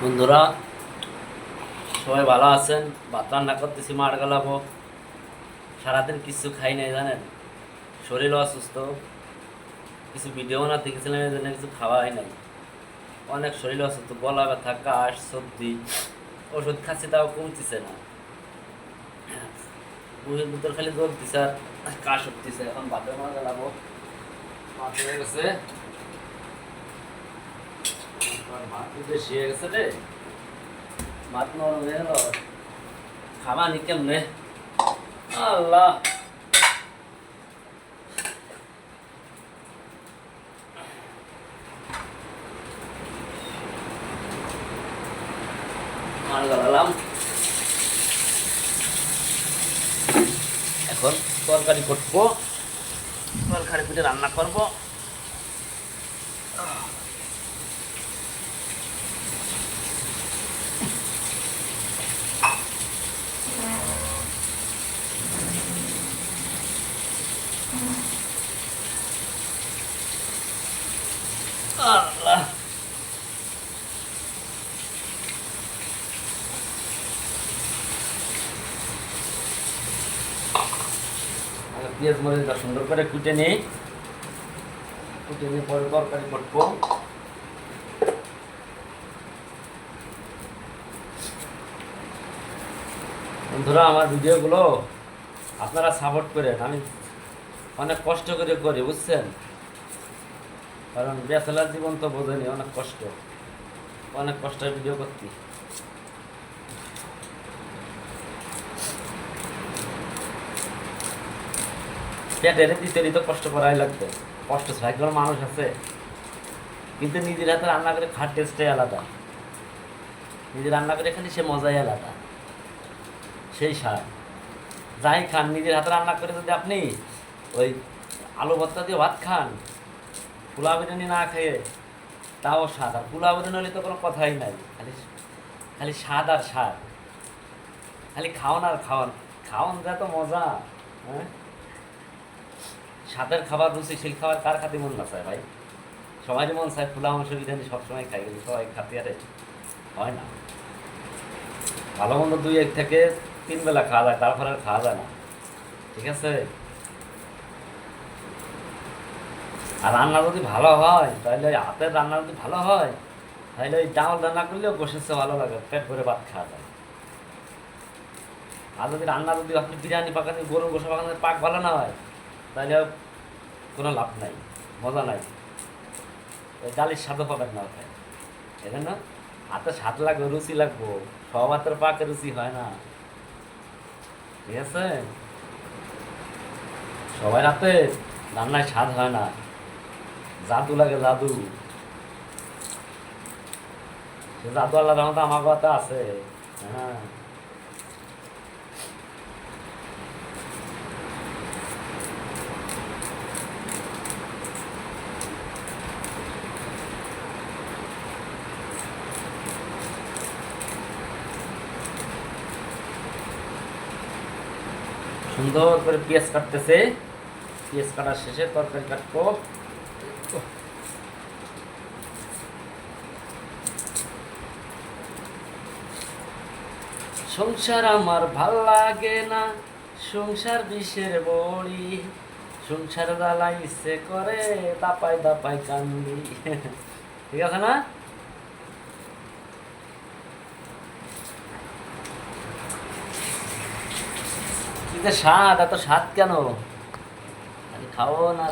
বন্ধুরা, সবাই ভালো আছেন? ভাত রান্না করতেছি, মার গেলাবো। সারাদিন কিছু খাই নাই, জানেন, শরীরও অসুস্থ। কিছু ভিডিও বানাতে গেছিলাম, এই জন্য কিছু খাওয়া হয় নাই। অনেক শরীর অসুস্থ, গলা ব্যথা, কাশ, সর্দি। ওষুধ খাচ্ছি, তাও কমতেছে না। মুখের ভিতর খালি জ্বলতেছে আর কাশ উঠতেছে। এখন ভাতের মার গেলাবো, ভাত হয়ে গেছে। ভাত বেশি হয়ে গেছে রে, ভাত নরম হয়ে গেল। খাবানি কেমনে? আল্লাহ, মার গেলাম। এখন তরকারি করবো, তরকারি করে রান্না করবো। আল্লাহ, পেঁয়াজ মরিচটা সুন্দর করে কুটে নিই, কুটে নিয়ে পরে তরকারি করবো। বন্ধুরা, আমার ভিডিওগুলো আপনারা সাপোর্ট করেন। আমি অনেক কষ্ট করে করি, বুঝছেন? কারণ ব্যাচেলার জীবন তো বোঝেনি, অনেক কষ্ট, অনেক কষ্টের ভিডিও করতে। পেটের ভিতরেই তো কষ্ট করাই লাগবে, কষ্ট ছাড়া কোনো মানুষ আছে? কিন্তু নিজের হাতে রান্না করে খাওয়ার টেস্টটাই আলাদা। নিজে রান্না করে খালি সে মজাই আলাদা, সেই স্বাদ। যাই খান, নিজের হাতে রান্না করে যদি আপনি ওই আলু ভর্তা দিয়ে ভাত খান, পোলাও বিরিয়ানি না খেয়ে, তাও স্বাদ। আর পোলাও বিরিয়ানি হলে তো কোনো কথাই নাই, খালি খালি স্বাদ আর স্বাদ, খালি খাওয়ান আর খাওয়ান। খাওয়ান যা তো মজা, হ্যাঁ। স্বাদের খাবার, রুচিশীল খাবার কার খাতে মন না চায় ভাই? সবারই মন চায় পোলাও মাংস বিরিয়ানি সবসময় খাই, কিন্তু সবাই খাতে আরে হয় না। ভালো মন্দ দুই এক থেকে তিন বেলা খাওয়া যায়, তারপর আর খাওয়া যায় না, ঠিক আছে? আর রান্না যদি ভালো হয়, তাহলে ওই হাতের রান্না যদি ভালো হয়, তাহলে ওই ডাউল রান্না করলেও বসেছে ভালো লাগে, পেট ভরে ভাত খাওয়া যায়। আর যদি রান্না, যদি আপনি বিরিয়ানি পাকান, গরুর গোসা পাকান, পাক ভালো না হয়, তাহলে কোনো লাভ নাই, মজা নাই। ওই ডালির স্বাদও পাবেন না ওখানে। এই জন্য হাতে স্বাদ লাগবে, রুচি লাগবো। সব হাতের পাকে রুচি হয় না, ঠিক আছে? সবাই হাতে রান্নায় স্বাদ হয় না, জাদু লাগে, জাদু। সে জাদু আল্লাহর রহমতে আমার কথা আছে। হ্যাঁ, সুন্দর করে পেঁয়াজ কাটতেছে। পেঁয়াজ কাটার শেষে তরকারি কাটবো। সংসার আমার ভাল লাগে না, সংসার বিষের বড়ি, সংসার জ্বালাই ইচ্ছে করে, দাপাই দাপাই কান্দি। ঠিক আছে না? কি যে স্বাদ, এত স্বাদ কেন? খালি খাও না।